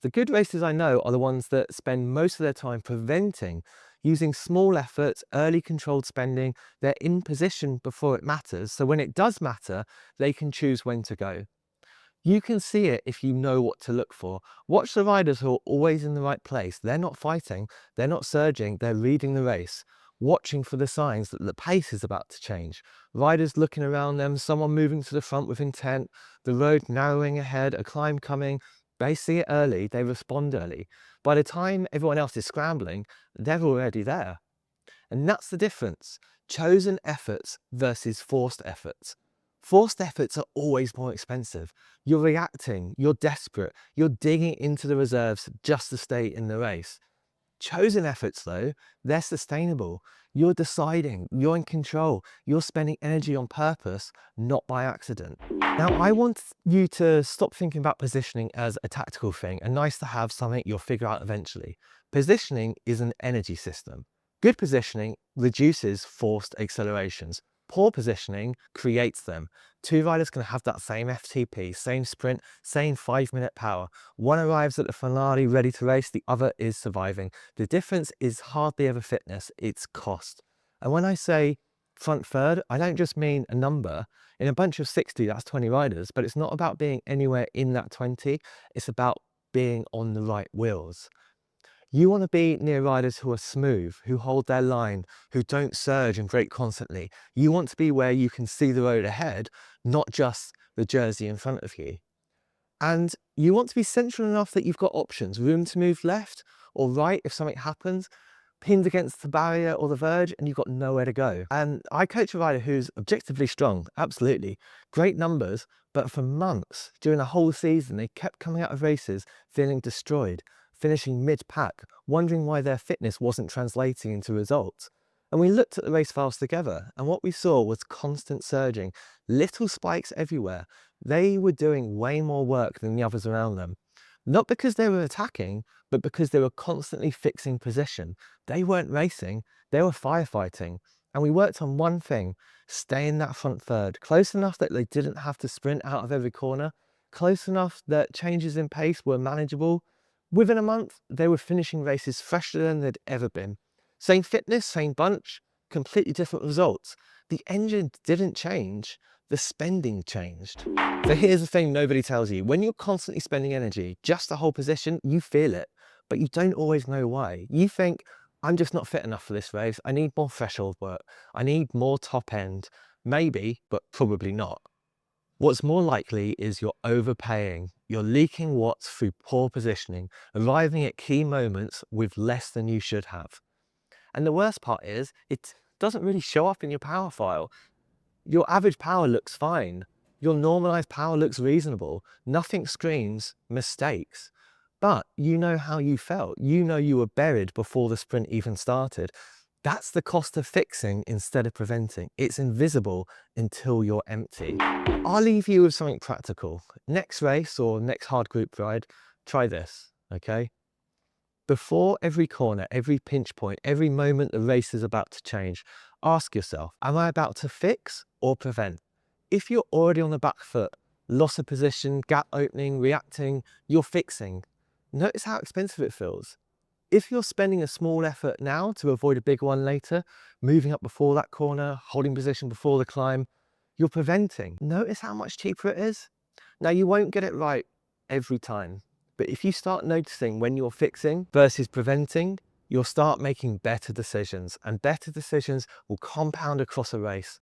The good racers I know are the ones that spend most of their time preventing, using small efforts, early controlled spending. They're in position before it matters, so when it does matter, they can choose when to go. You can see it if you know what to look for. Watch the riders who are always in the right place. They're not fighting, they're not surging, they're reading the race, watching for the signs that the pace is about to change. Riders looking around them, someone moving to the front with intent, the road narrowing ahead, a climb coming. They see it early, they respond early. By the time everyone else is scrambling, they're already there. And that's the difference. Chosen efforts versus forced efforts. Forced efforts are always more expensive. You're reacting, you're desperate, you're digging into the reserves just to stay in the race. Chosen efforts, though, they're sustainable. You're deciding, you're in control, you're spending energy on purpose, not by accident. Now, I want you to stop thinking about positioning as a tactical thing, a nice to have, something you'll figure out eventually. Positioning is an energy system. Good positioning reduces forced accelerations. Poor positioning creates them. Two riders can have that same FTP, same sprint, same 5-minute power. One arrives at the finale ready to race, the other is surviving. The difference is hardly ever fitness, it's cost. And when I say front third, I don't just mean a number. In a bunch of 60, that's 20 riders, but it's not about being anywhere in that 20, it's about being on the right wheels. You want to be near riders who are smooth, who hold their line, who don't surge and brake constantly. You want to be where you can see the road ahead, not just the jersey in front of you. And you want to be central enough that you've got options, room to move left or right if something happens, pinned against the barrier or the verge, and you've got nowhere to go. And I coach a rider who's objectively strong, absolutely, great numbers, but for months during the whole season, they kept coming out of races feeling destroyed, finishing mid-pack, wondering why their fitness wasn't translating into results. And we looked at the race files together, and what we saw was constant surging, little spikes everywhere. They were doing way more work than the others around them. Not because they were attacking, but because they were constantly fixing position. They weren't racing, they were firefighting. And we worked on one thing: stay in that front third, close enough that they didn't have to sprint out of every corner, close enough that changes in pace were manageable. Within a month, they were finishing races fresher than they'd ever been. Same fitness, same bunch, completely different results. The engine didn't change, the spending changed. So here's the thing nobody tells you. When you're constantly spending energy just to hold position, you feel it, but you don't always know why. You think, I'm just not fit enough for this race. I need more threshold work. I need more top end. Maybe, but probably not. What's more likely is you're overpaying. You're leaking watts through poor positioning, arriving at key moments with less than you should have. And the worst part is, it doesn't really show up in your power file. Your average power looks fine. Your normalized power looks reasonable. Nothing screams mistakes. But you know how you felt. You know you were buried before the sprint even started. That's the cost of fixing instead of preventing. It's invisible until you're empty. I'll leave you with something practical. Next race or next hard group ride, try this, okay? Before every corner, every pinch point, every moment the race is about to change, ask yourself, am I about to fix or prevent? If you're already on the back foot, loss of position, gap opening, reacting, you're fixing. Notice how expensive it feels. If you're spending a small effort now to avoid a big one later, moving up before that corner, holding position before the climb, you're preventing. Notice how much cheaper it is. Now, you won't get it right every time, but if you start noticing when you're fixing versus preventing, you'll start making better decisions, and better decisions will compound across a race.